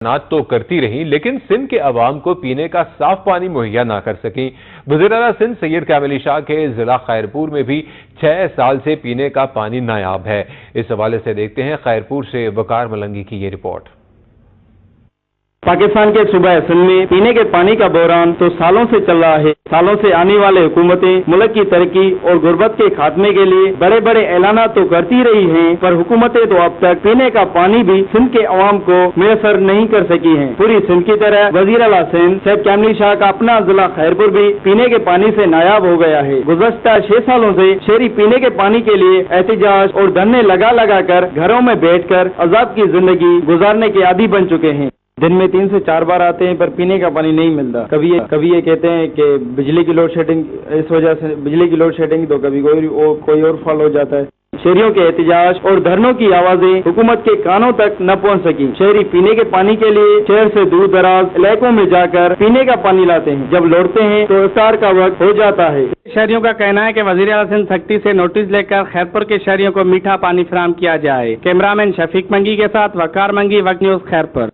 تو کرتی رہیں لیکن سندھ کے عوام کو پینے کا صاف پانی مہیا نہ کر سکیں۔ وزیر اعلیٰ سندھ سید کامل علی شاہ کے ضلع خیرپور میں بھی 6 سال سے پینے کا پانی نایاب ہے۔ اس حوالے سے دیکھتے ہیں خیرپور سے وقار ملنگی کی یہ رپورٹ۔ پاکستان کے صوبہ سندھ میں پینے کے پانی کا بحران تو سالوں سے چل رہا ہے۔ سالوں سے آنے والے حکومتیں ملک کی ترقی اور غربت کے خاتمے کے لیے بڑے بڑے اعلانات تو کرتی رہی ہیں، پر حکومتیں تو اب تک پینے کا پانی بھی سندھ کے عوام کو میسر نہیں کر سکی ہیں۔ پوری سندھ کی طرح وزیر اعلیٰ سندھ سید کامل علی شاہ کا اپنا ضلع خیرپور بھی پینے کے پانی سے نایاب ہو گیا ہے۔ گزشتہ 6 سالوں سے شہری پینے کے پانی کے لیے احتجاج اور دھرنے لگا کر گھروں میں بیٹھ کر عذاب کی زندگی گزارنے کے عادی بن چکے ہیں۔ دن میں 3 سے 4 بار آتے ہیں پر پینے کا پانی نہیں ملتا۔ کبھی یہ کہتے ہیں کہ بجلی کی لوڈ شیڈنگ، اس وجہ سے بجلی کی لوڈ شیڈنگ، تو کبھی کوئی اور فال ہو جاتا ہے۔ شہریوں کے احتجاج اور دھرنوں کی آوازیں حکومت کے کانوں تک نہ پہنچ سکی۔ شہری پینے کے پانی کے لیے شہر سے دور دراز علاقوں میں جا کر پینے کا پانی لاتے ہیں۔ جب لوٹتے ہیں تو افطار کا وقت ہو جاتا ہے۔ شہریوں کا کہنا ہے کہ وزیر اعلیٰ سندھ سختی سے نوٹس لے کر خیرپور کے شہریوں کو میٹھا پانی فراہم کیا جائے۔ کیمرہ مین شفیق منگی کے ساتھ وقار منگی، وقت نیوز خیرپور۔